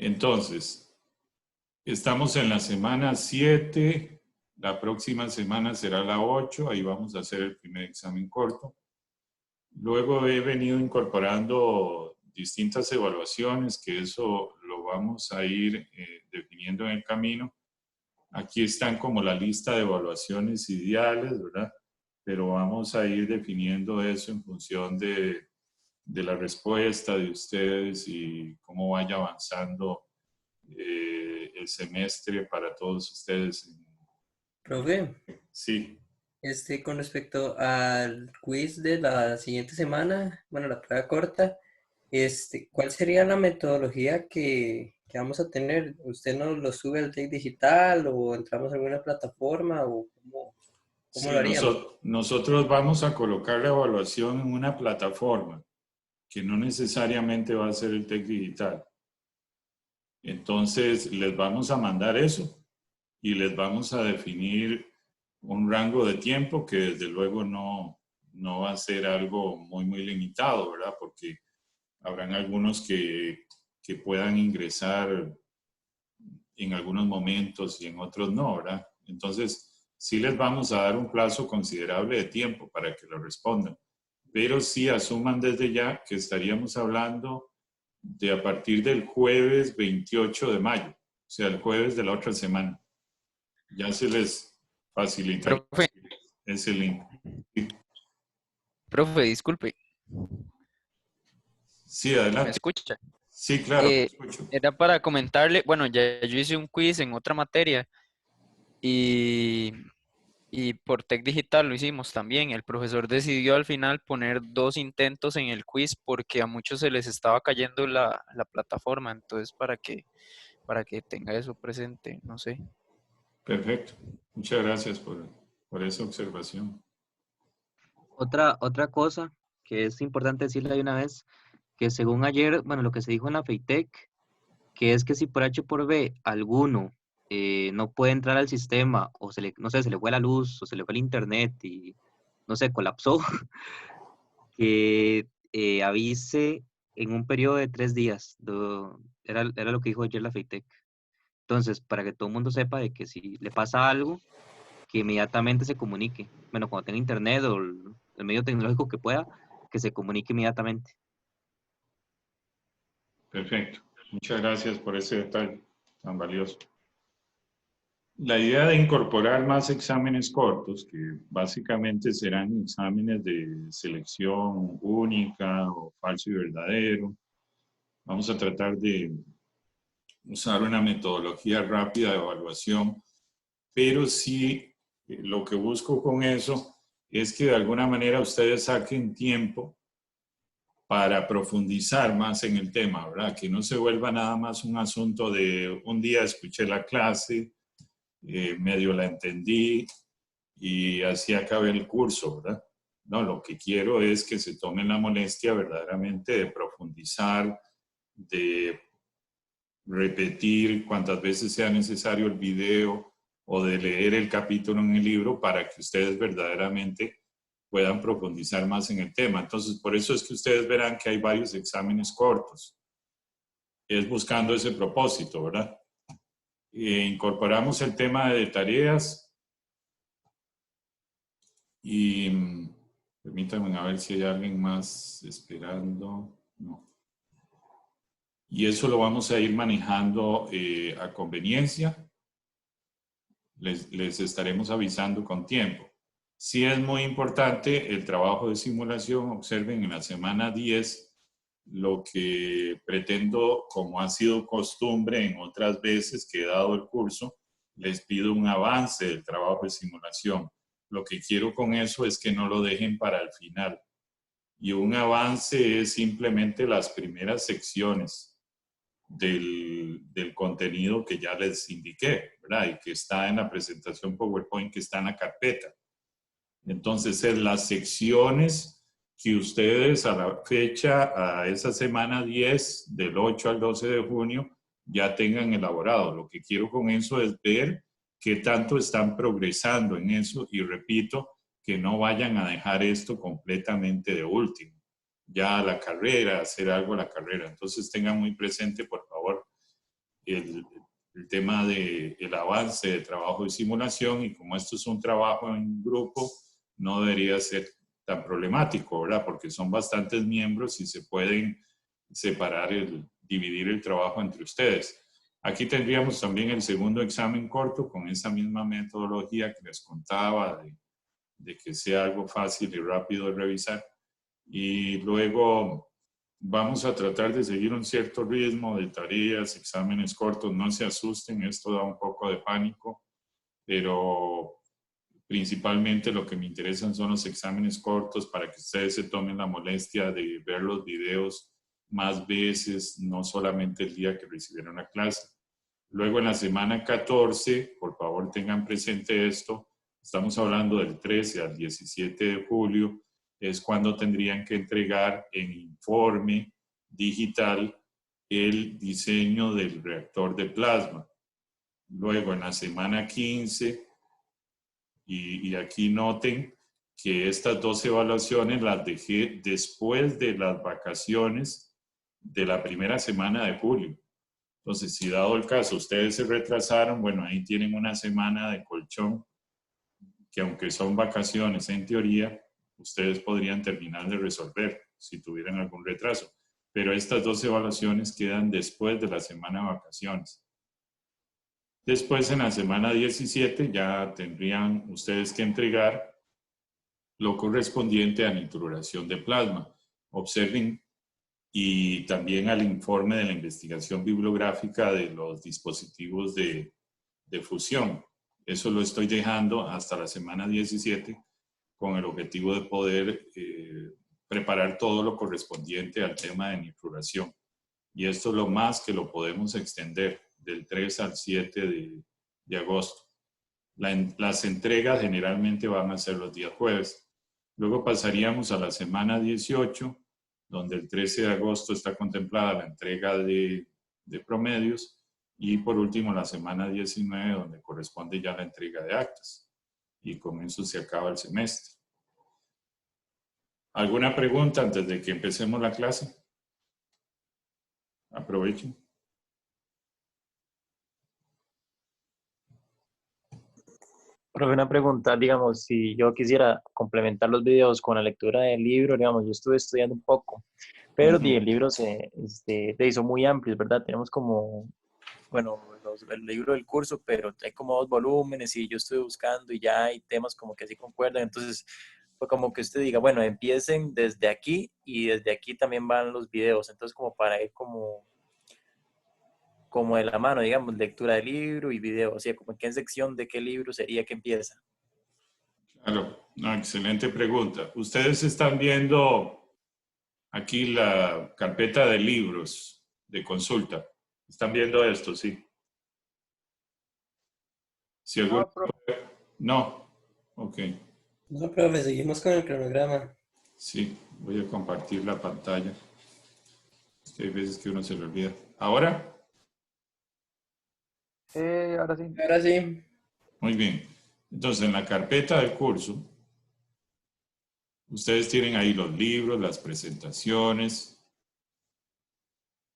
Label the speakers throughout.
Speaker 1: Entonces, estamos en la semana 7, la próxima semana será la 8, ahí vamos a hacer el primer examen corto. Luego he venido incorporando distintas evaluaciones, que eso lo vamos a ir definiendo en el camino. Aquí están como la lista de evaluaciones ideales, ¿verdad? Pero vamos a ir definiendo eso en función de la respuesta de ustedes y cómo vaya avanzando el semestre para todos ustedes.
Speaker 2: Profe,
Speaker 1: Sí.
Speaker 2: con respecto al quiz de la siguiente semana, bueno, la prueba corta, ¿cuál sería la metodología que vamos a tener? ¿Usted nos lo sube al TEC digital o entramos a alguna plataforma o cómo lo
Speaker 1: Sí,
Speaker 2: haríamos?
Speaker 1: nosotros vamos a colocar la evaluación en una plataforma que no necesariamente va a ser el TEC digital. Entonces, les vamos a mandar eso y les vamos a definir un rango de tiempo que desde luego no va a ser algo muy limitado, ¿verdad? Porque habrán algunos que puedan ingresar en algunos momentos y en otros no, ¿verdad? Entonces, sí les vamos a dar un plazo considerable de tiempo para que lo respondan, pero sí asuman desde ya que estaríamos hablando de a partir del jueves 28 de mayo, o sea, el jueves de la otra semana. Ya se les facilitaría
Speaker 3: Profe,
Speaker 1: ese link. Sí,
Speaker 3: profe, disculpe,
Speaker 1: sí,
Speaker 3: ¿me
Speaker 1: adelante.
Speaker 3: escucha?
Speaker 1: Sí, claro, te
Speaker 3: Eh,
Speaker 1: escucho.
Speaker 3: Era para comentarle, bueno, ya yo hice un quiz en otra materia y, y por Tec Digital lo hicimos también. El profesor decidió al final poner 2 intentos en el quiz porque a muchos se les estaba cayendo la plataforma, entonces para que tenga eso presente, no sé.
Speaker 1: Perfecto. Muchas gracias por esa observación.
Speaker 4: Otra cosa que es importante decirle de una vez, que según ayer, bueno, lo que se dijo en la FEITEC, que es que si por H o por B alguno no puede entrar al sistema o no sé, se le fue la luz o se le fue el internet y no sé, colapsó, que avise en un periodo de 3 días. Era lo que dijo ayer la FEITEC. Entonces, para que todo el mundo sepa de que si le pasa algo, que inmediatamente se comunique. Bueno, cuando tenga internet o el medio tecnológico que pueda, que se comunique inmediatamente.
Speaker 1: Perfecto. Muchas gracias por ese detalle tan valioso. La idea de incorporar más exámenes cortos, que básicamente serán exámenes de selección única o falso y verdadero, vamos a tratar de usar una metodología rápida de evaluación, pero sí lo que busco con eso es que de alguna manera ustedes saquen tiempo para profundizar más en el tema, ¿verdad? Que no se vuelva nada más un asunto de un día escuché la clase, medio la entendí y así acabé el curso, ¿verdad? No, lo que quiero es que se tomen la molestia verdaderamente de profundizar, de repetir cuantas veces sea necesario el video o de leer el capítulo en el libro para que ustedes verdaderamente puedan profundizar más en el tema. Entonces, por eso es que ustedes verán que hay varios exámenes cortos. Es buscando ese propósito, ¿verdad? Incorporamos el tema de tareas y permítanme a ver si hay alguien más esperando. No. Y eso lo vamos a ir manejando a conveniencia. Les estaremos avisando con tiempo. Sí es muy importante el trabajo de simulación. Observen en la semana 10 lo que pretendo, como ha sido costumbre en otras veces que he dado el curso, les pido un avance del trabajo de simulación. Lo que quiero con eso es que no lo dejen para el final. Y un avance es simplemente las primeras secciones del contenido que ya les indiqué, ¿verdad? Y que está en la presentación PowerPoint que está en la carpeta. Entonces, en las secciones que ustedes a la fecha, a esa semana 10, del 8 al 12 de junio, ya tengan elaborado. Lo que quiero con eso es ver qué tanto están progresando en eso y repito, que no vayan a dejar esto completamente de último. Ya a la carrera, hacer algo a la carrera. Entonces tengan muy presente, por favor, el, el tema del avance de trabajo de simulación, y como esto es un trabajo en grupo, no debería ser tan problemático, ¿verdad? Porque son bastantes miembros y se pueden separar, dividir el trabajo entre ustedes. Aquí tendríamos también el segundo examen corto con esa misma metodología que les contaba, de que sea algo fácil y rápido de revisar. Y luego vamos a tratar de seguir un cierto ritmo de tareas, exámenes cortos. No se asusten, esto da un poco de pánico, pero principalmente lo que me interesan son los exámenes cortos para que ustedes se tomen la molestia de ver los videos más veces, no solamente el día que recibieron la clase. Luego en la semana 14, por favor tengan presente esto, estamos hablando del 13 al 17 de julio, es cuando tendrían que entregar en informe digital el diseño del reactor de plasma. Luego en la semana 15, y aquí noten que estas dos evaluaciones las dejé después de las vacaciones de la primera semana de julio. Entonces, si dado el caso ustedes se retrasaron, bueno, ahí tienen una semana de colchón que, aunque son vacaciones en teoría, ustedes podrían terminar de resolver si tuvieran algún retraso. Pero estas dos evaluaciones quedan después de la semana de vacaciones. Después, en la semana 17, ya tendrían ustedes que entregar lo correspondiente a nitruración de plasma. Observen, y también al informe de la investigación bibliográfica de los dispositivos de fusión. Eso lo estoy dejando hasta la semana 17 con el objetivo de poder preparar todo lo correspondiente al tema de nitruración. Y esto es lo más que lo podemos extender del 3 al 7 de agosto. Las entregas generalmente van a ser los días jueves. Luego pasaríamos a la semana 18, donde el 13 de agosto está contemplada la entrega de promedios, y por último la semana 19, donde corresponde ya la entrega de actas. Y con eso se acaba el semestre. ¿Alguna pregunta antes de que empecemos la clase? Aprovechen.
Speaker 5: Profe, una pregunta, digamos, si yo quisiera complementar los videos con la lectura del libro, digamos, yo estuve estudiando un poco, pero el libro se hizo muy amplio, ¿verdad? Tenemos como, bueno, el libro del curso, pero hay como 2 volúmenes y yo estuve buscando y ya hay temas como que sí concuerdan, entonces fue como que usted diga, bueno, empiecen desde aquí y desde aquí también van los videos, entonces como para ir como de la mano, digamos, lectura de libro y video, o sea, como en qué sección de qué libro sería que empieza.
Speaker 1: Claro, no, excelente pregunta. Ustedes están viendo aquí la carpeta de libros de consulta. ¿Están viendo esto? Sí. Si alguno... No. Ok.
Speaker 2: No, profe, seguimos con el cronograma.
Speaker 1: Sí, voy a compartir la pantalla. Es que hay veces que uno se le olvida. ¿Ahora?
Speaker 5: Ahora sí.
Speaker 2: Ahora sí.
Speaker 1: Muy bien. Entonces, en la carpeta del curso, ustedes tienen ahí los libros, las presentaciones.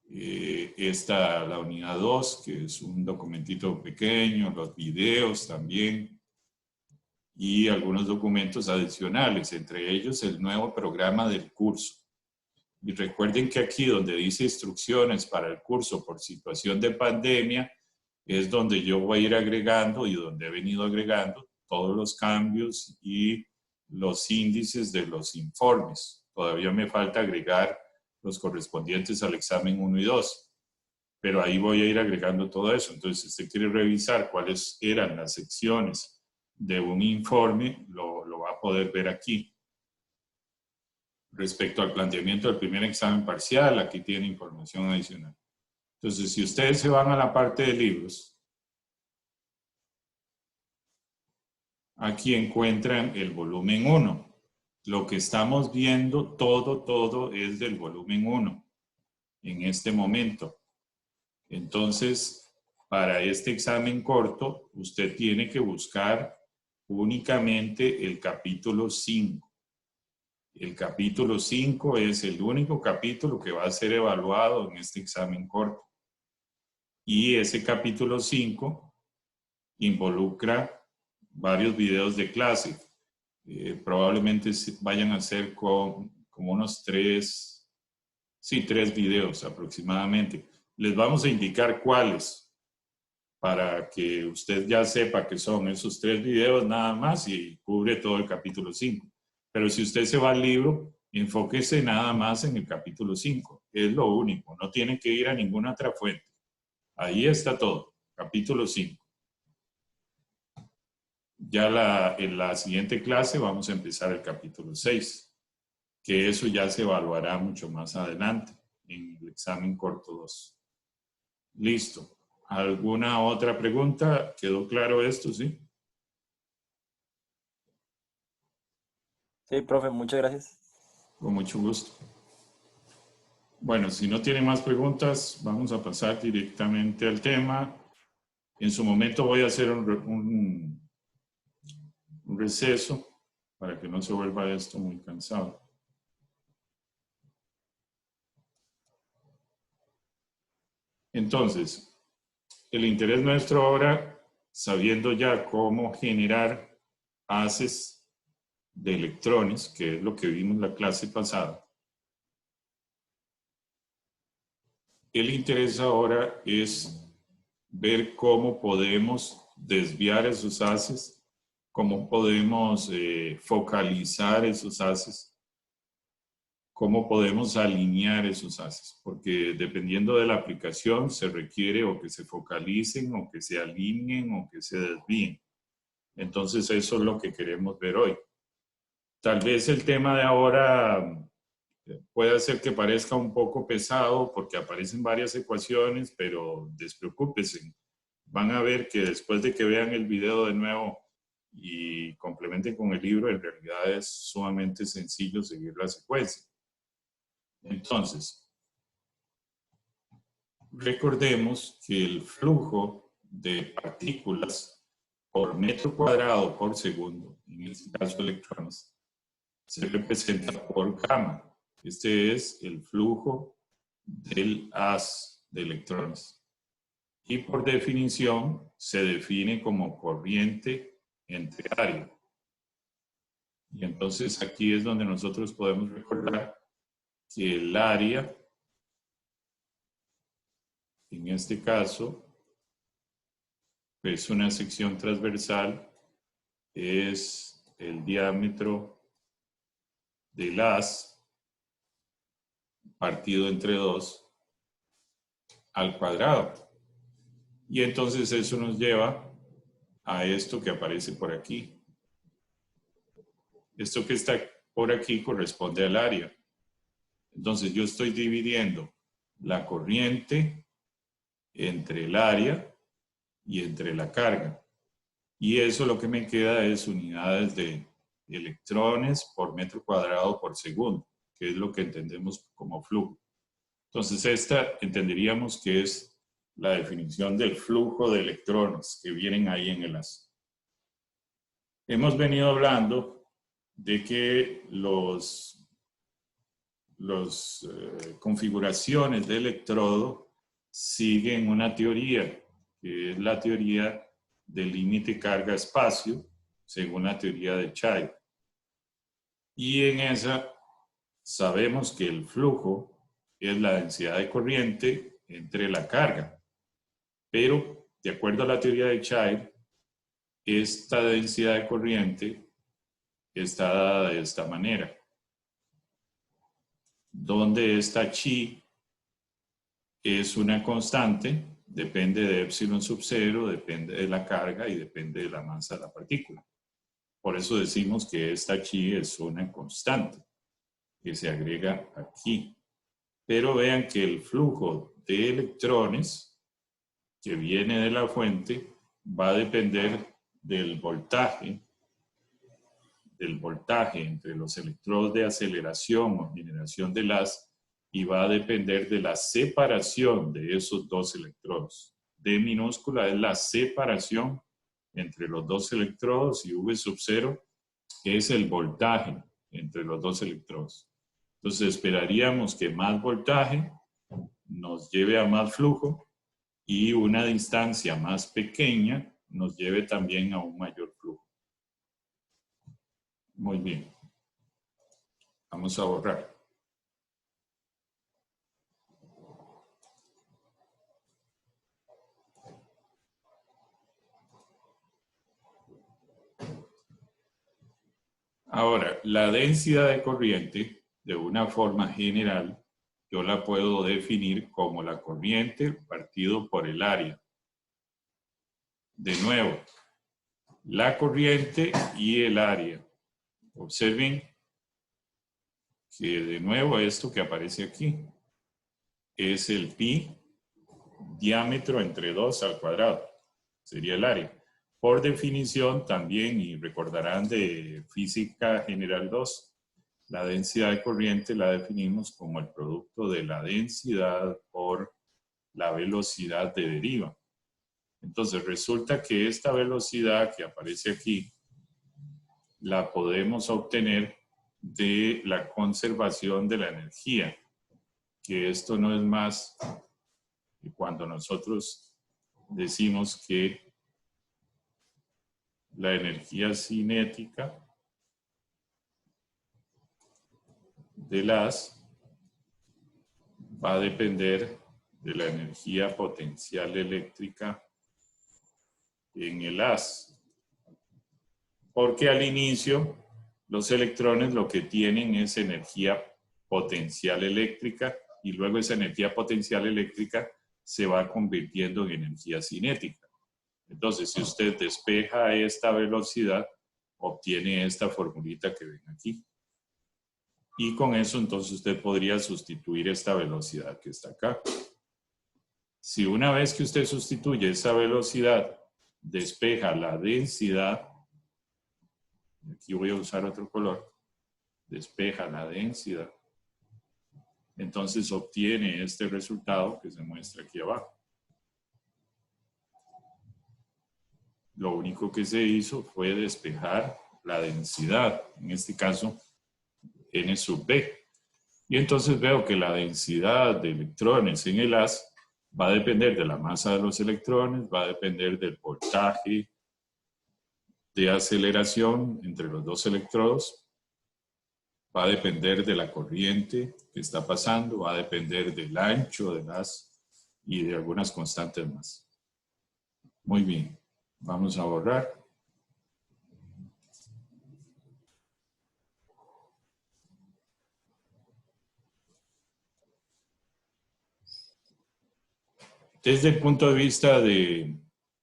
Speaker 1: Está la unidad 2, que es un documentito pequeño, los videos también, y algunos documentos adicionales, entre ellos el nuevo programa del curso. Y recuerden que aquí donde dice instrucciones para el curso por situación de pandemia, es donde yo voy a ir agregando y donde he venido agregando todos los cambios y los índices de los informes. Todavía me falta agregar los correspondientes al examen 1 y 2, pero ahí voy a ir agregando todo eso. Entonces, si usted quiere revisar cuáles eran las secciones de un informe, lo va a poder ver aquí. Respecto al planteamiento del primer examen parcial, aquí tiene información adicional. Entonces, si ustedes se van a la parte de libros, aquí encuentran el volumen 1. Lo que estamos viendo, todo es del volumen 1 en este momento. Entonces, para este examen corto, usted tiene que buscar únicamente el capítulo 5. El capítulo 5 es el único capítulo que va a ser evaluado en este examen corto. Y ese capítulo 5 involucra varios videos de clase. Probablemente vayan a ser como unos 3 videos aproximadamente. Les vamos a indicar cuáles para que usted ya sepa que son esos 3 videos nada más y cubre todo el capítulo 5. Pero si usted se va al libro, enfóquese nada más en el capítulo 5. Es lo único, no tiene que ir a ninguna otra fuente. Ahí está todo, capítulo 5. Ya en la siguiente clase vamos a empezar el capítulo 6, que eso ya se evaluará mucho más adelante en el examen corto 2. Listo. ¿Alguna otra pregunta? ¿Quedó claro esto, sí?
Speaker 5: Sí, profe, muchas gracias.
Speaker 1: Con mucho gusto. Bueno, si no tiene más preguntas, vamos a pasar directamente al tema. En su momento voy a hacer un receso para que no se vuelva esto muy cansado. Entonces, el interés nuestro ahora, sabiendo ya cómo generar haces de electrones, que es lo que vimos en la clase pasada, el interés ahora es ver cómo podemos desviar esos haces, cómo podemos focalizar esos haces, cómo podemos alinear esos haces, porque dependiendo de la aplicación se requiere o que se focalicen, o que se alineen, o que se desvíen. Entonces eso es lo que queremos ver hoy. Tal vez el tema de ahora puede hacer que parezca un poco pesado porque aparecen varias ecuaciones, pero despreocúpense. Van a ver que después de que vean el video de nuevo y complementen con el libro, en realidad es sumamente sencillo seguir la secuencia. Entonces, recordemos que el flujo de partículas por metro cuadrado por segundo, en este caso electrones, se representa por gamma. Este es el flujo del haz de electrones. Y por definición se define como corriente entre área. Y entonces aquí es donde nosotros podemos recordar que el área, en este caso, es una sección transversal, es el diámetro del haz partido entre 2 al cuadrado. Y entonces eso nos lleva a esto que aparece por aquí. Esto que está por aquí corresponde al área. Entonces yo estoy dividiendo la corriente entre el área y entre la carga. Y eso lo que me queda es unidades de electrones por metro cuadrado por segundo, que es lo que entendemos como flujo. Entonces esta entenderíamos que es la definición del flujo de electrones que vienen ahí en el haz. Hemos venido hablando de que las configuraciones de electrodo siguen una teoría, que es la teoría del límite carga-espacio, según la teoría de Chai. Y en esa sabemos que el flujo es la densidad de corriente entre la carga. Pero, de acuerdo a la teoría de Chai, esta densidad de corriente está dada de esta manera, donde esta chi es una constante, depende de epsilon sub 0, depende de la carga y depende de la masa de la partícula. Por eso decimos que esta chi es una constante que se agrega aquí. Pero vean que el flujo de electrones que viene de la fuente va a depender del voltaje entre los electrodos de aceleración o generación del haz, y va a depender de la separación de esos dos electrodos. D minúscula es la separación entre los dos electrodos y V sub 0 es el voltaje entre los dos electrodos. Entonces esperaríamos que más voltaje nos lleve a más flujo y una distancia más pequeña nos lleve también a un mayor flujo. Muy bien. Vamos a borrar. Ahora, la densidad de corriente, de una forma general, yo la puedo definir como la corriente partido por el área. De nuevo, la corriente y el área. Observen que de nuevo esto que aparece aquí es el pi diámetro entre 2 al cuadrado. Sería el área. Por definición también, y recordarán de Física General 2, la densidad de corriente la definimos como el producto de la densidad por la velocidad de deriva. Entonces resulta que esta velocidad que aparece aquí la podemos obtener de la conservación de la energía, que esto no es más que cuando nosotros decimos que la energía cinética del haz va a depender de la energía potencial eléctrica en el haz. Porque al inicio los electrones lo que tienen es energía potencial eléctrica y luego esa energía potencial eléctrica se va convirtiendo en energía cinética. Entonces, si usted despeja a esta velocidad, obtiene esta formulita que ven aquí. Y con eso, entonces, usted podría sustituir esta velocidad que está acá. Si una vez que usted sustituye esa velocidad, despeja la densidad, aquí voy a usar otro color, despeja la densidad, entonces obtiene este resultado que se muestra aquí abajo. Lo único que se hizo fue despejar la densidad, en este caso n sub b. Y entonces veo que la densidad de electrones en el haz va a depender de la masa de los electrones, va a depender del voltaje de aceleración entre los dos electrodos, va a depender de la corriente que está pasando, va a depender del ancho del haz y de algunas constantes más. Muy bien. Vamos a borrar. Desde el punto de vista de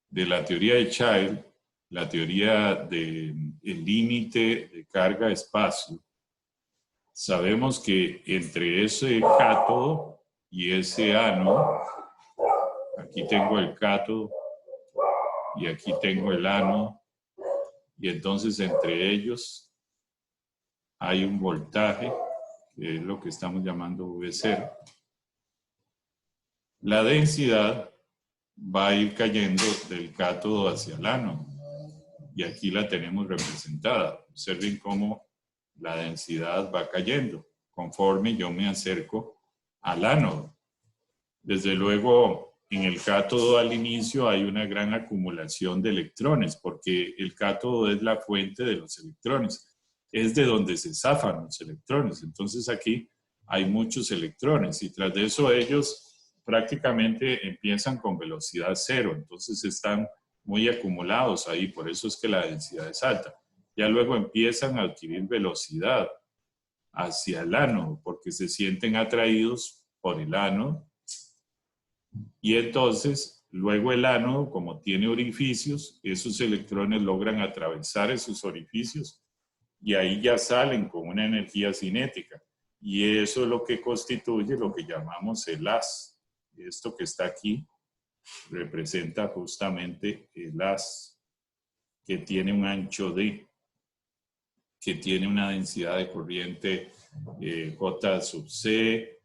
Speaker 1: la teoría de Child, la teoría del límite de carga-espacio, sabemos que entre ese cátodo y ese ánodo, aquí tengo el cátodo, y aquí tengo el ánodo, y entonces entre ellos hay un voltaje, que es lo que estamos llamando V0. La densidad va a ir cayendo del cátodo hacia el ánodo, y aquí la tenemos representada. Observen cómo la densidad va cayendo conforme yo me acerco al ánodo. Desde luego, en el cátodo al inicio hay una gran acumulación de electrones, porque el cátodo es la fuente de los electrones. Es de donde se zafan los electrones. Entonces aquí hay muchos electrones y tras de eso ellos prácticamente empiezan con velocidad cero. Entonces están muy acumulados ahí, por eso es que la densidad es alta. Ya luego empiezan a adquirir velocidad hacia el ánodo, porque se sienten atraídos por el ánodo. Y entonces, luego el ánodo, como tiene orificios, esos electrones logran atravesar esos orificios y ahí ya salen con una energía cinética. Y eso es lo que constituye lo que llamamos el haz. Esto que está aquí representa justamente el haz, que tiene un ancho D, que tiene una densidad de corriente J sub C,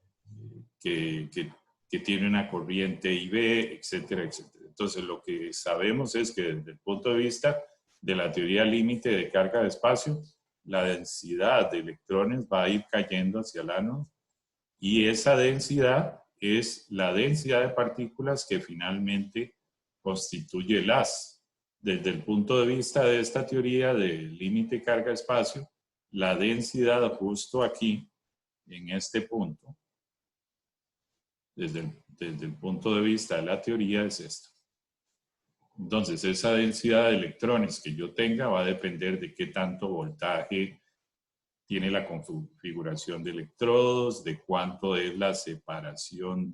Speaker 1: que tiene una corriente IB, etcétera, etcétera. Entonces, lo que sabemos es que desde el punto de vista de la teoría límite de carga de espacio, la densidad de electrones va a ir cayendo hacia el ánodo y esa densidad es la densidad de partículas que finalmente constituye el haz. Desde el punto de vista de esta teoría del límite carga-espacio, la densidad justo aquí, en este punto, desde el punto de vista de la teoría es esta. Entonces, esa densidad de electrones que yo tenga va a depender de qué tanto voltaje tiene la configuración de electrodos, de cuánto es la separación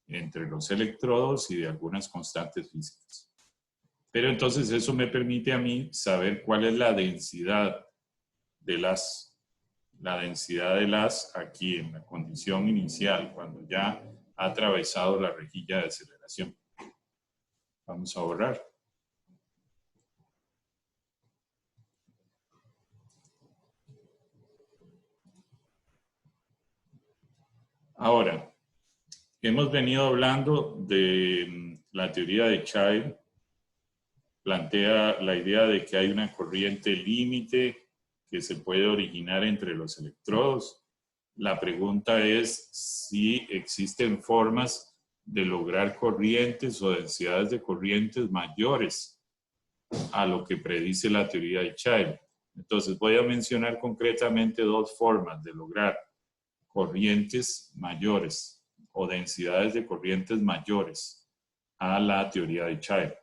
Speaker 1: entre los electrodos y de algunas constantes físicas. Pero entonces eso me permite a mí saber cuál es la densidad de la densidad del haz aquí en la condición inicial, cuando ya ha atravesado la rejilla de aceleración. Vamos a borrar. Ahora, hemos venido hablando de la teoría de Child. Plantea la idea de que hay una corriente límite que se puede originar entre los electrodos. La pregunta es si existen formas de lograr corrientes o densidades de corrientes mayores a lo que predice la teoría de Child. Entonces voy a mencionar concretamente dos formas de lograr corrientes mayores o densidades de corrientes mayores a la teoría de Child.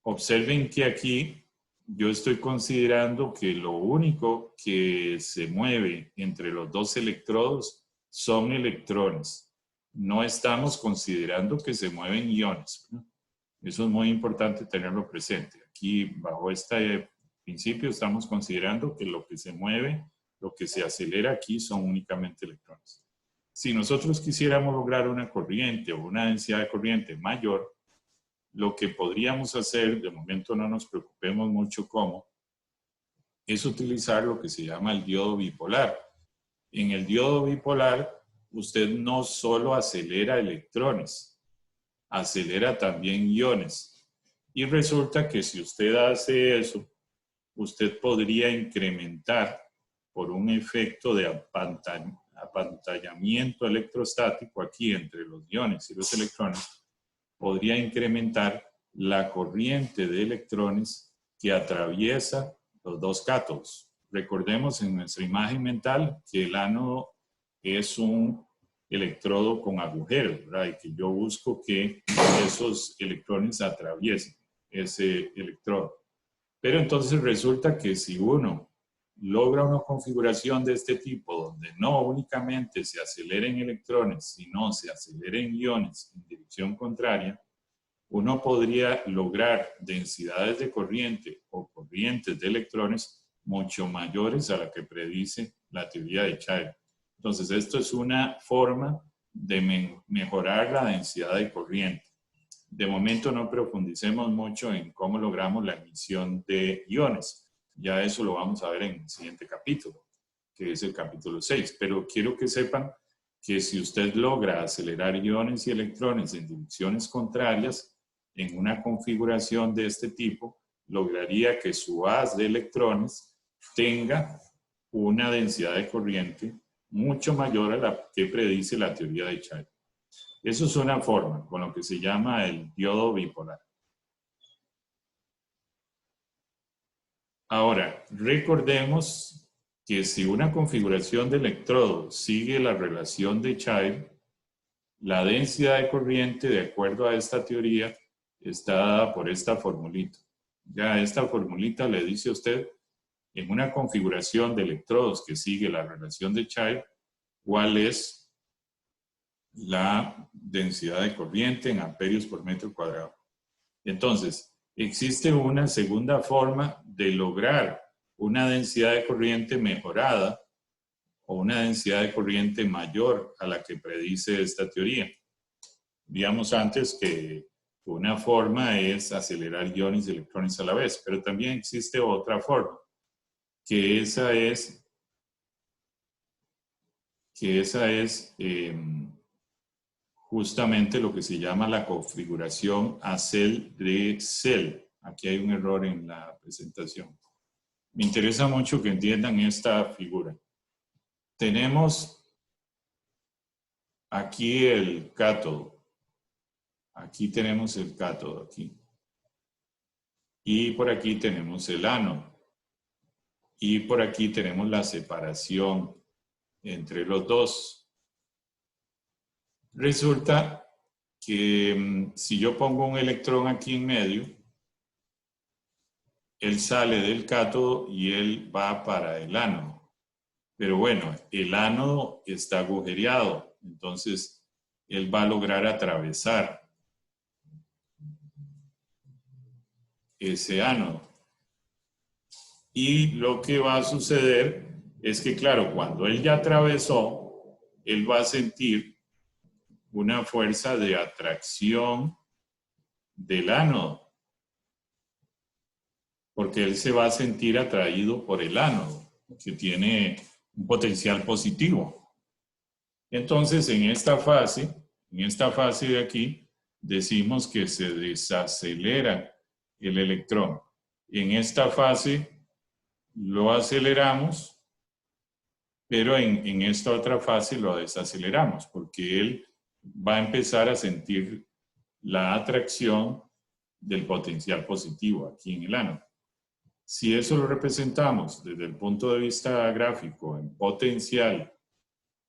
Speaker 1: Observen que aquí yo estoy considerando que lo único que se mueve entre los dos electrodos son electrones. No estamos considerando que se mueven iones. Eso es muy importante tenerlo presente. Aquí, bajo este principio, estamos considerando que lo que se mueve, lo que se acelera aquí son únicamente electrones. Si nosotros quisiéramos lograr una corriente o una densidad de corriente mayor, lo que podríamos hacer, de momento no nos preocupemos mucho cómo, es utilizar lo que se llama el diodo bipolar. En el diodo bipolar, usted no solo acelera electrones, acelera también iones. Y resulta que si usted hace eso, usted podría incrementar por un efecto de apantallamiento electrostático aquí entre los iones y los electrones, podría incrementar la corriente de electrones que atraviesa los dos cátodos. Recordemos en nuestra imagen mental que el ánodo es un electrodo con agujeros, ¿verdad? Y que yo busco que esos electrones atraviesen ese electrodo. Pero entonces resulta que si uno logra una configuración de este tipo, donde no únicamente se aceleren electrones, sino se aceleren iones en dirección contraria, uno podría lograr densidades de corriente o corrientes de electrones mucho mayores a la que predice la teoría de Child. Entonces, esto es una forma de mejorar la densidad de corriente. De momento no profundicemos mucho en cómo logramos la emisión de iones. Ya eso lo vamos a ver en el siguiente capítulo, que es el capítulo 6. Pero quiero que sepan que si usted logra acelerar iones y electrones en direcciones contrarias, en una configuración de este tipo, lograría que su haz de electrones tenga una densidad de corriente mucho mayor a la que predice la teoría de Child. Eso es una forma, con lo que se llama el diodo bipolar. Ahora, recordemos que si una configuración de electrodo sigue la relación de Child, la densidad de corriente, de acuerdo a esta teoría, está dada por esta formulita. Ya esta formulita le dice a usted, en una configuración de electrodos que sigue la relación de Child, cuál es la densidad de corriente en amperios por metro cuadrado. Entonces, existe una segunda forma de lograr una densidad de corriente mejorada o una densidad de corriente mayor a la que predice esta teoría. Digamos antes que una forma es acelerar iones y electrones a la vez, pero también existe otra forma, que esa es justamente lo que se llama la configuración a cel de cel. Aquí hay un error en la presentación. Me interesa mucho que entiendan esta figura. Tenemos aquí el cátodo. Aquí tenemos el cátodo, aquí. Y por aquí tenemos el ánodo. Y por aquí tenemos la separación entre los dos. Resulta que si yo pongo un electrón aquí en medio, él sale del cátodo y él va para el ánodo. Pero bueno, el ánodo está agujereado, entonces él va a lograr atravesar ese ánodo. Y lo que va a suceder es que, claro, cuando él ya atravesó, él va a sentir una fuerza de atracción del ánodo, porque él se va a sentir atraído por el ánodo, que tiene un potencial positivo. Entonces, en esta fase de aquí, decimos que se desacelera el electrón. En esta fase lo aceleramos, pero en esta otra fase lo desaceleramos, porque él va a empezar a sentir la atracción del potencial positivo aquí en el ánodo. Si eso lo representamos desde el punto de vista gráfico en potencial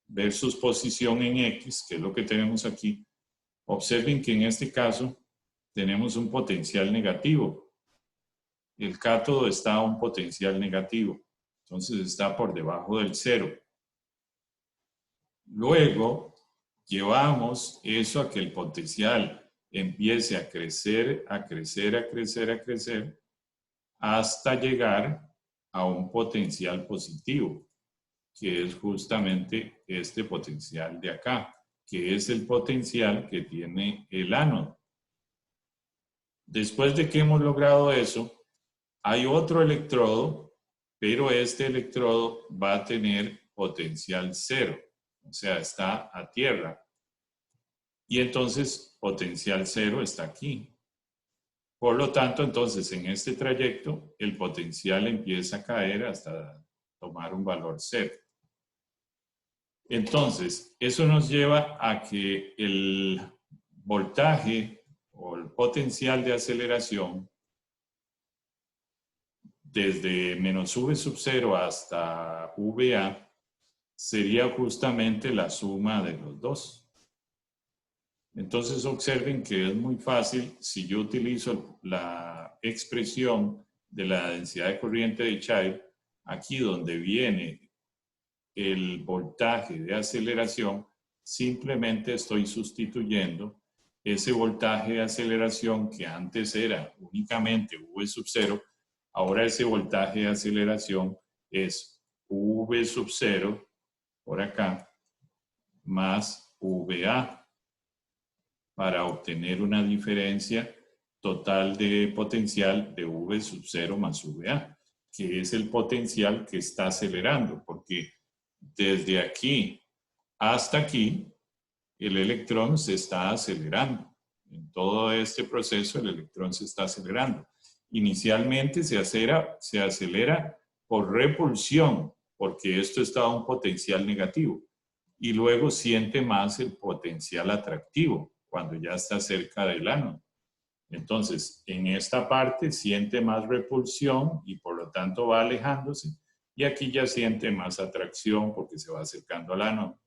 Speaker 1: versus posición en X, que es lo que tenemos aquí, observen que en este caso tenemos un potencial negativo. El cátodo está a un potencial negativo, entonces está por debajo del 0. Luego, llevamos eso a que el potencial empiece a crecer, a crecer, a crecer, a crecer, hasta llegar a un potencial positivo, que es justamente este potencial de acá, que es el potencial que tiene el ánodo. Después de que hemos logrado eso, hay otro electrodo, pero este electrodo va a tener potencial 0, o sea, está a tierra. Y entonces potencial 0 está aquí. Por lo tanto, entonces, en este trayecto, el potencial empieza a caer hasta tomar un valor 0. Entonces, eso nos lleva a que el voltaje o el potencial de aceleración desde menos V sub 0 hasta VA sería justamente la suma de los dos. Entonces observen que es muy fácil si yo utilizo la expresión de la densidad de corriente de Child, aquí donde viene el voltaje de aceleración, simplemente estoy sustituyendo ese voltaje de aceleración que antes era únicamente V sub 0, ahora ese voltaje de aceleración es V sub 0 por acá más VA, para obtener una diferencia total de potencial de V sub 0 más VA, que es el potencial que está acelerando, porque desde aquí hasta aquí el electrón se está acelerando. En todo este proceso el electrón se está acelerando. Inicialmente se acelera por repulsión, porque esto está a un potencial negativo, y luego siente más el potencial atractivo cuando ya está cerca del ánodo. Entonces, en esta parte siente más repulsión y por lo tanto va alejándose, y aquí ya siente más atracción porque se va acercando al ánodo.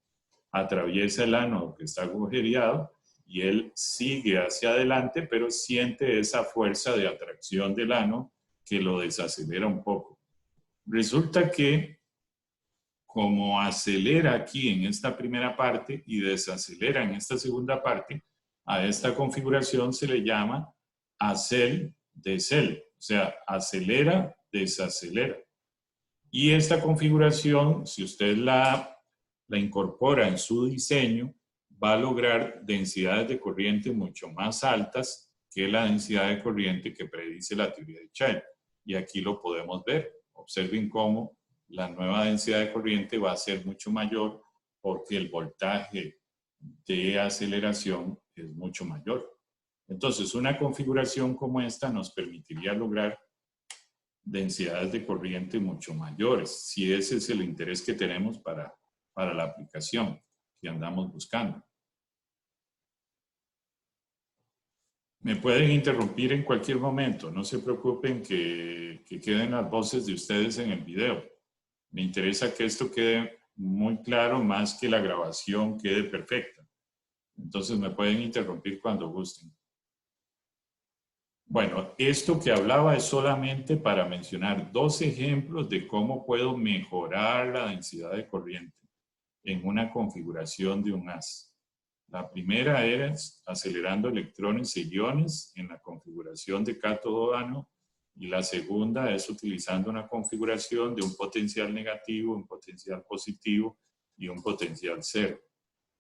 Speaker 1: Atraviesa el ánodo que está agujereado y él sigue hacia adelante, pero siente esa fuerza de atracción del ánodo que lo desacelera un poco. Resulta que como acelera aquí en esta primera parte y desacelera en esta segunda parte, a esta configuración se le llama acel-decel, o sea, acelera, desacelera. Y esta configuración, si usted la incorpora en su diseño, va a lograr densidades de corriente mucho más altas que la densidad de corriente que predice la teoría de Child. Y aquí lo podemos ver. Observen cómo la nueva densidad de corriente va a ser mucho mayor porque el voltaje de aceleración es mucho mayor. Entonces, una configuración como esta nos permitiría lograr densidades de corriente mucho mayores, si ese es el interés que tenemos para la aplicación, que andamos buscando. Me pueden interrumpir en cualquier momento, no se preocupen que queden las voces de ustedes en el video. Me interesa que esto quede muy claro, más que la grabación quede perfecta. Entonces me pueden interrumpir cuando gusten. Bueno, esto que hablaba es solamente para mencionar 2 ejemplos de cómo puedo mejorar la densidad de corriente en una configuración de un haz. La primera es acelerando electrones y iones en la configuración de cátodo-ánodo, y la segunda es utilizando una configuración de un potencial negativo, un potencial positivo y un potencial cero.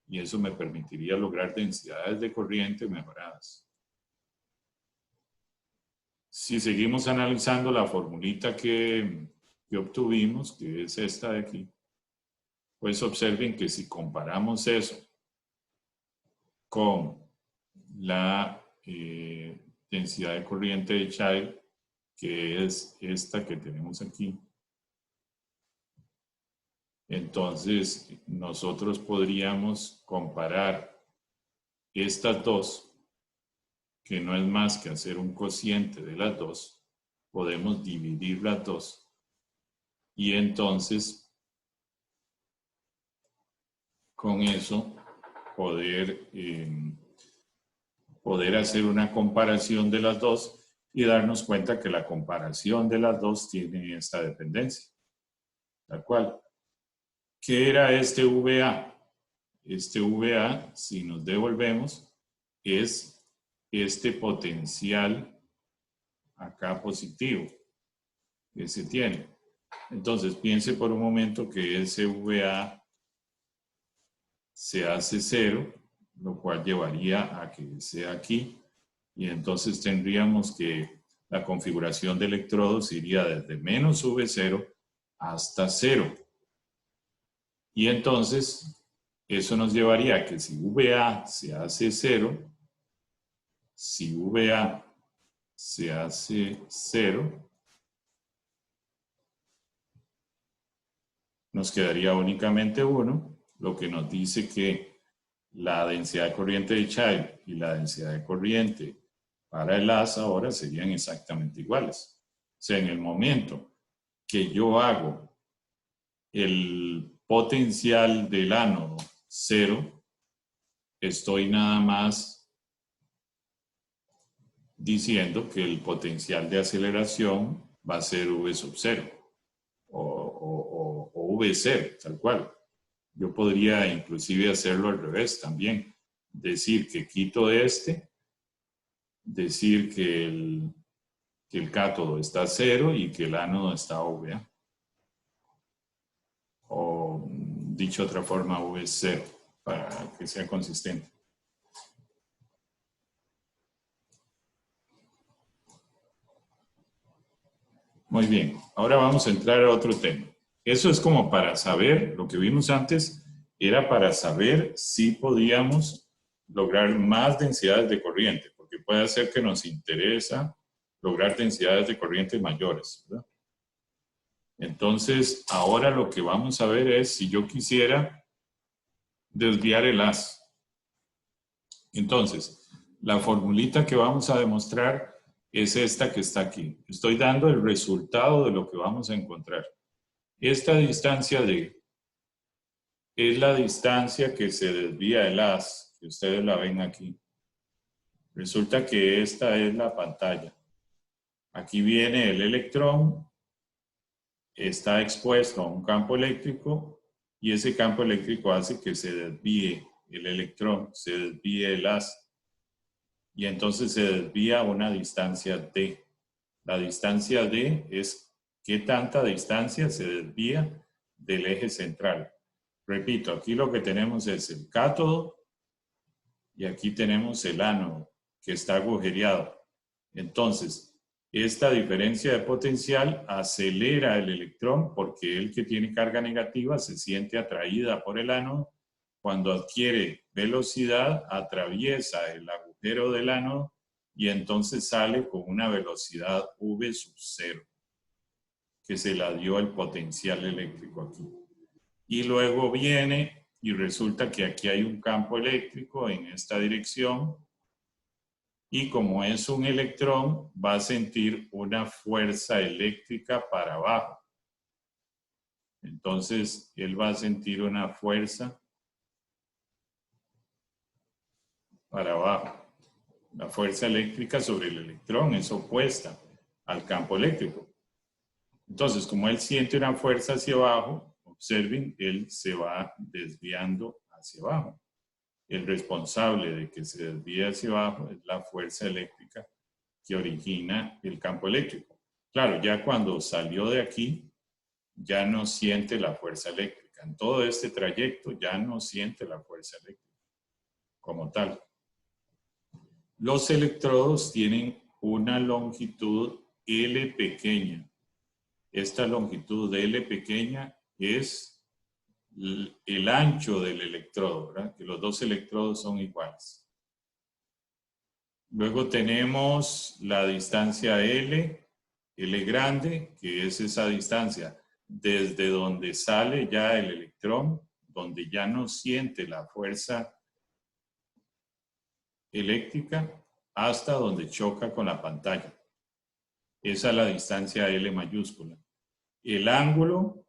Speaker 1: Y eso me permitiría lograr densidades de corriente mejoradas. Si seguimos analizando la formulita que obtuvimos, que es esta de aquí, pues observen que si comparamos eso con la densidad de corriente de Child, que es esta que tenemos aquí, entonces nosotros podríamos comparar estas dos, que no es más que hacer un cociente de las dos. Podemos dividir las dos y entonces con eso poder hacer una comparación de las dos y darnos cuenta que la comparación de las dos tiene esta dependencia. Tal cual. ¿Qué era este VA? Este VA, si nos devolvemos, es este potencial acá positivo que se tiene. Entonces, piense por un momento que ese VA se hace 0, lo cual llevaría a que sea aquí, y entonces tendríamos que la configuración de electrodos iría desde menos V0 hasta 0. Y entonces, eso nos llevaría a que si VA se hace 0, si VA se hace 0, nos quedaría únicamente 1, lo que nos dice que la densidad de corriente de Child y la densidad de corriente para el haz ahora serían exactamente iguales. O sea, en el momento que yo hago el potencial del ánodo 0, estoy nada más diciendo que el potencial de aceleración va a ser V sub 0 o V0, tal cual. Yo podría inclusive hacerlo al revés también. Decir que quito este, decir que el cátodo está a 0 y que el ánodo está a VA. O dicho de otra forma, V0, para que sea consistente. Muy bien, ahora vamos a entrar a otro tema. Eso es como para saber, lo que vimos antes, era para saber si podíamos lograr más densidades de corriente, porque puede ser que nos interesa lograr densidades de corriente mayores, ¿verdad? Entonces, ahora lo que vamos a ver es si yo quisiera desviar el haz. Entonces, la formulita que vamos a demostrar es esta que está aquí. Estoy dando el resultado de lo que vamos a encontrar. Esta distancia D es la distancia que se desvía el haz, que ustedes la ven aquí. Resulta que esta es la pantalla. Aquí viene el electrón, está expuesto a un campo eléctrico y ese campo eléctrico hace que se desvíe el electrón, se desvíe el haz. Y entonces se desvía a una distancia D. La distancia D es qué tanta distancia se desvía del eje central. Repito, aquí lo que tenemos es el cátodo y aquí tenemos el ánodo que está agujereado. Entonces, esta diferencia de potencial acelera el electrón porque el que tiene carga negativa se siente atraída por el ánodo. Cuando adquiere velocidad, atraviesa el agujero del ánodo y entonces sale con una velocidad V sub 0, que se la dio el potencial eléctrico aquí. Y luego viene y resulta que aquí hay un campo eléctrico en esta dirección, y como es un electrón, va a sentir una fuerza eléctrica para abajo. Entonces, él va a sentir una fuerza para abajo. La fuerza eléctrica sobre el electrón es opuesta al campo eléctrico. Entonces, como él siente una fuerza hacia abajo, observen, él se va desviando hacia abajo. El responsable de que se desvíe hacia abajo es la fuerza eléctrica que origina el campo eléctrico. Claro, ya cuando salió de aquí, ya no siente la fuerza eléctrica. En todo este trayecto ya no siente la fuerza eléctrica como tal. Los electrodos tienen una longitud L pequeña. Esta longitud de L pequeña es el ancho del electrodo, ¿verdad? Que los dos electrodos son iguales. Luego tenemos la distancia L grande, que es esa distancia desde donde sale ya el electrón, donde ya no siente la fuerza eléctrica, hasta donde choca con la pantalla. Esa es la distancia L mayúscula. El ángulo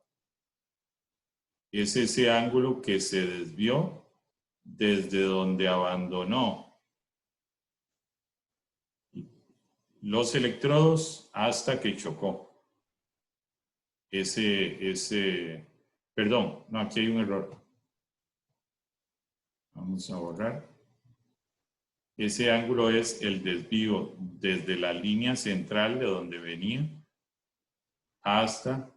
Speaker 1: es ese ángulo que se desvió desde donde abandonó los electrodos hasta que chocó. Perdón, no, aquí hay un error. Vamos a borrar. Ese ángulo es el desvío desde la línea central de donde venía hasta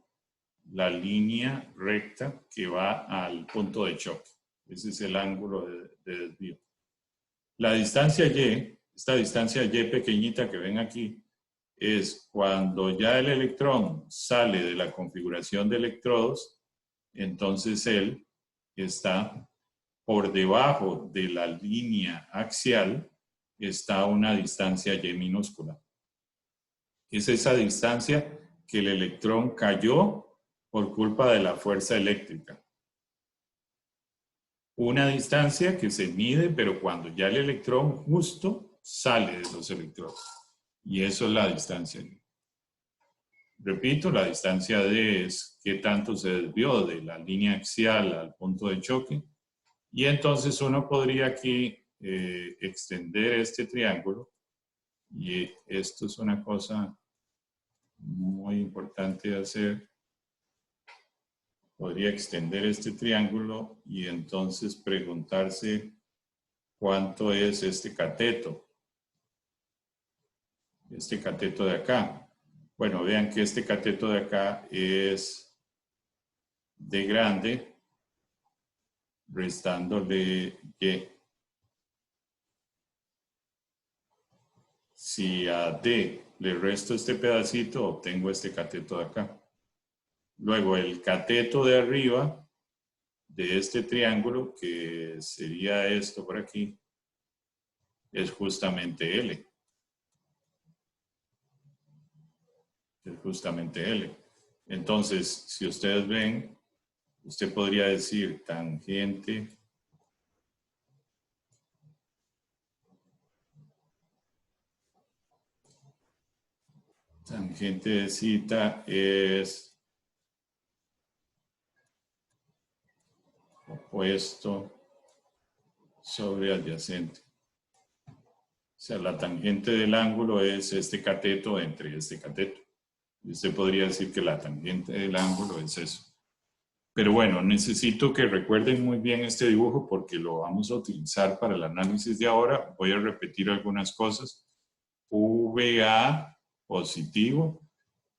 Speaker 1: la línea recta que va al punto de choque. Ese es el ángulo de desvío. La distancia Y, esta distancia Y pequeñita que ven aquí, es cuando ya el electrón sale de la configuración de electrodos, entonces él está por debajo de la línea axial, está una distancia Y minúscula. Es esa distancia que el electrón cayó por culpa de la fuerza eléctrica. Una distancia que se mide, pero cuando ya el electrón justo sale de los electrodos. Y eso es la distancia D. Repito, la distancia D es qué tanto se desvió de la línea axial al punto de choque. Y entonces uno podría aquí extender este triángulo. Y esto es una cosa muy importante de hacer. Podría extender este triángulo y entonces preguntarse cuánto es este cateto. Este cateto de acá. Bueno, vean que este cateto de acá es D grande, restándole Y. Si a D le resto este pedacito, obtengo este cateto de acá. Luego el cateto de arriba de este triángulo, que sería esto por aquí, es justamente L. Es justamente L. Entonces, si ustedes ven, usted podría decir tangente de cita es opuesto sobre adyacente. O sea, la tangente del ángulo es este cateto entre este cateto. Y usted podría decir que la tangente del ángulo es eso. Pero bueno, necesito que recuerden muy bien este dibujo porque lo vamos a utilizar para el análisis de ahora. Voy a repetir algunas cosas. VA positivo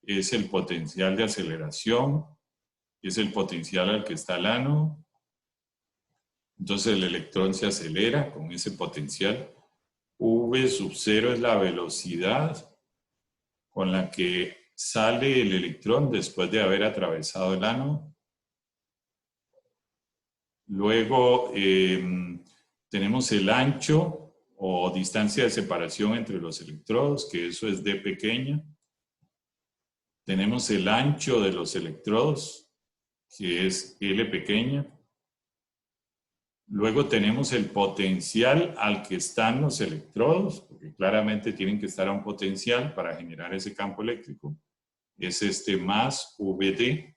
Speaker 1: es el potencial de aceleración, es el potencial al que está el ánodo. Entonces el electrón se acelera con ese potencial. V sub 0 es la velocidad con la que sale el electrón después de haber atravesado el ánodo. Luego tenemos el ancho o distancia de separación entre los electrodos, que eso es D pequeña. Tenemos el ancho de los electrodos, que es L pequeña. Luego tenemos el potencial al que están los electrodos, porque claramente tienen que estar a un potencial para generar ese campo eléctrico. Es este más VD.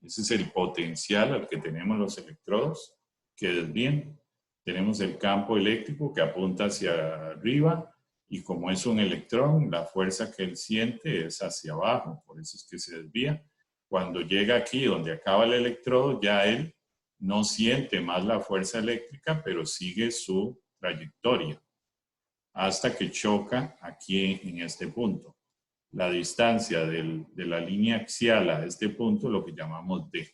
Speaker 1: Ese es el potencial al que tenemos los electrodos que desvían. Tenemos el campo eléctrico que apunta hacia arriba y como es un electrón, la fuerza que él siente es hacia abajo, por eso es que se desvía. Cuando llega aquí donde acaba el electrodo, ya él no siente más la fuerza eléctrica, pero sigue su trayectoria hasta que choca aquí en este punto. La distancia de la línea axial a este punto lo que llamamos D.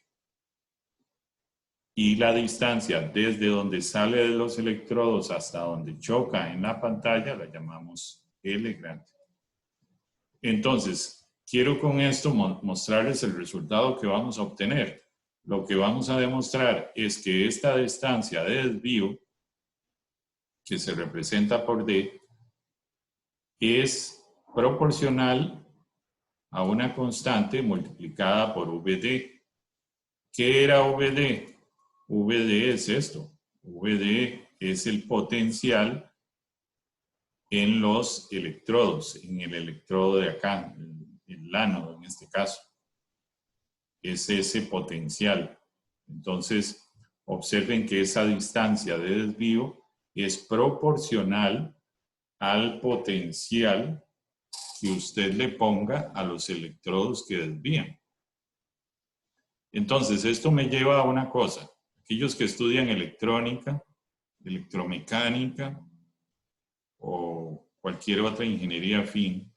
Speaker 1: Y la distancia desde donde sale de los electrodos hasta donde choca en la pantalla la llamamos L grande. Entonces, quiero con esto mostrarles el resultado que vamos a obtener. Lo que vamos a demostrar es que esta distancia de desvío, que se representa por D, es proporcional a una constante multiplicada por VD. ¿Qué era VD? VD es esto. VD es el potencial en los electrodos, en el electrodo de acá, el ánodo en este caso. Es ese potencial. Entonces, observen que esa distancia de desvío es proporcional al potencial que usted le ponga a los electrodos que desvían. Entonces, esto me lleva a una cosa. Aquellos que estudian electrónica, electromecánica o cualquier otra ingeniería afín,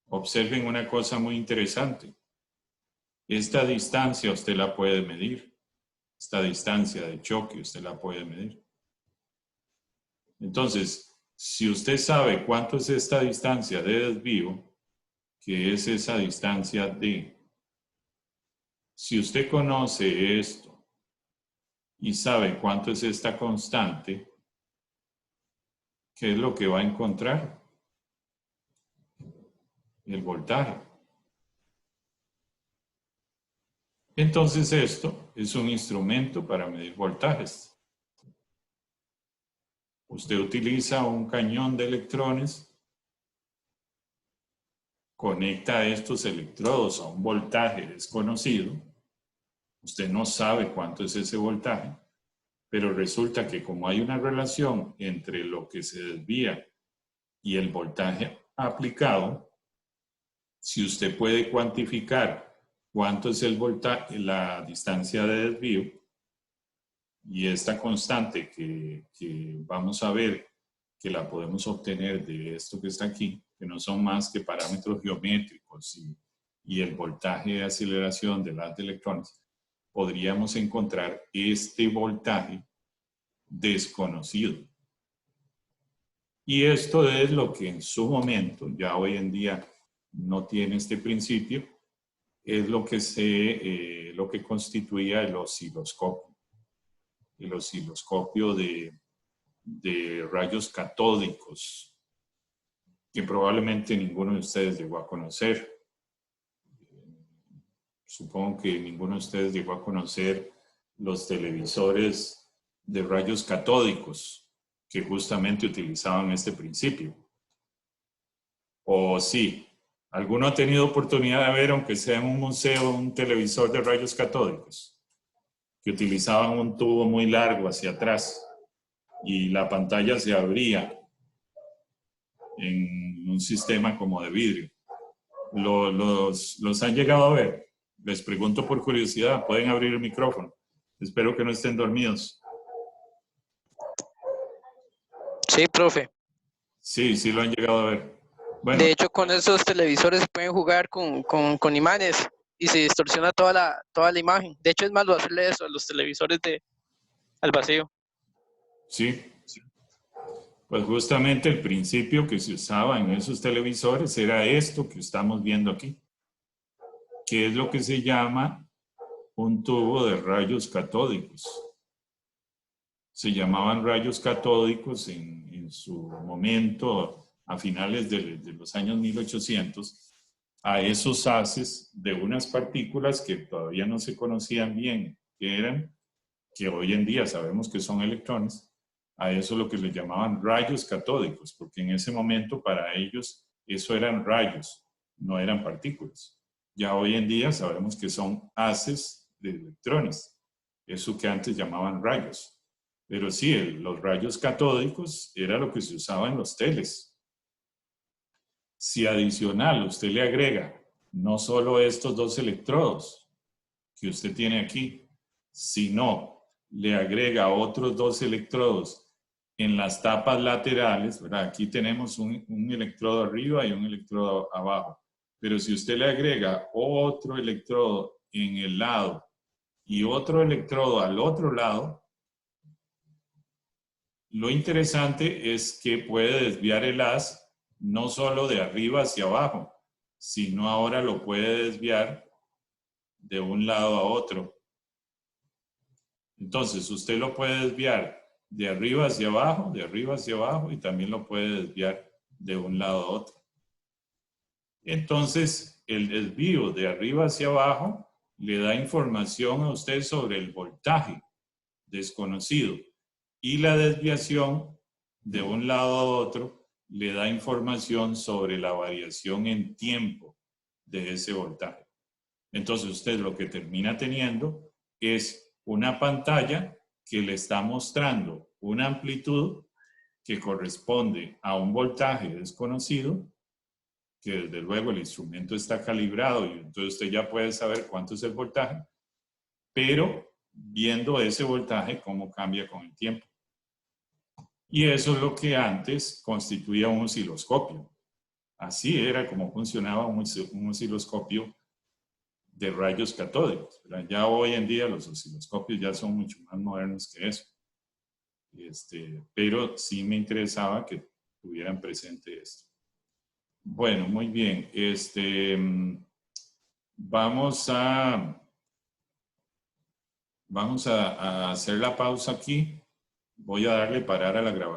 Speaker 1: observen una cosa muy interesante. Esta distancia usted la puede medir. Esta distancia de choque usted la puede medir. Entonces, si usted sabe cuánto es esta distancia de desvío, que es esa distancia D, si usted conoce esto y sabe cuánto es esta constante, ¿qué es lo que va a encontrar? El voltaje. Entonces esto es un instrumento para medir voltajes. Usted utiliza un cañón de electrones, conecta estos electrodos a un voltaje desconocido. Usted no sabe cuánto es ese voltaje, pero resulta que como hay una relación entre lo que se desvía y el voltaje aplicado, si usted puede cuantificar cuánto es el voltaje, la distancia de desvío, y esta constante que vamos a ver que la podemos obtener de esto que está aquí, que no son más que parámetros geométricos y el voltaje de aceleración del haz de electrones, podríamos encontrar este voltaje desconocido. Y esto es lo que en su momento, ya hoy en día no tiene este principio, es lo que constituía el osciloscopio. El osciloscopio de rayos catódicos, que probablemente ninguno de ustedes llegó a conocer. Supongo que ninguno de ustedes llegó a conocer los televisores de rayos catódicos que justamente utilizaban este principio. O sí, ¿alguno ha tenido oportunidad de ver, aunque sea en un museo, un televisor de rayos catódicos? Que utilizaban un tubo muy largo hacia atrás y la pantalla se abría en un sistema como de vidrio. ¿Los han llegado a ver? Les pregunto por curiosidad, pueden abrir el micrófono. Espero que no estén dormidos.
Speaker 6: Sí, profe.
Speaker 1: Sí, sí lo han llegado a ver. Bueno,
Speaker 6: De hecho, con esos televisores pueden jugar con imanes y se distorsiona toda la imagen. De hecho, es malo hacerle eso a los televisores al vacío.
Speaker 1: sí. Pues justamente el principio que se usaba en esos televisores era esto que estamos viendo aquí, que es lo que se llama un tubo de rayos catódicos. Se llamaban rayos catódicos en su momento, a finales de los años 1800, a esos haces de unas partículas que todavía no se conocían bien qué eran, que hoy en día sabemos que son electrones, a eso lo que le llamaban rayos catódicos, porque en ese momento para ellos eso eran rayos, no eran partículas. Ya hoy en día sabemos que son haces de electrones, eso que antes llamaban rayos. Pero sí, los rayos catódicos era lo que se usaba en los teles. Si adicional usted le agrega no solo estos dos electrodos que usted tiene aquí, sino le agrega otros dos electrodos en las tapas laterales, ¿verdad? Aquí tenemos un electrodo arriba y un electrodo abajo. Pero si usted le agrega otro electrodo en el lado y otro electrodo al otro lado, lo interesante es que puede desviar el haz no solo de arriba hacia abajo, sino ahora lo puede desviar de un lado a otro. Entonces, usted lo puede desviar de arriba hacia abajo y también lo puede desviar de un lado a otro. Entonces, el desvío de arriba hacia abajo le da información a usted sobre el voltaje desconocido y la desviación de un lado a otro le da información sobre la variación en tiempo de ese voltaje. Entonces, usted lo que termina teniendo es una pantalla que le está mostrando una amplitud que corresponde a un voltaje desconocido, que desde luego el instrumento está calibrado y entonces usted ya puede saber cuánto es el voltaje, pero viendo ese voltaje cómo cambia con el tiempo. Y eso es lo que antes constituía un osciloscopio. Así era como funcionaba un osciloscopio de rayos catódicos. Ya hoy en día los osciloscopios ya son mucho más modernos que eso. Pero sí me interesaba que tuvieran presente esto. Bueno, muy bien. Vamos a hacer la pausa aquí. Voy a darle parar a la grabación.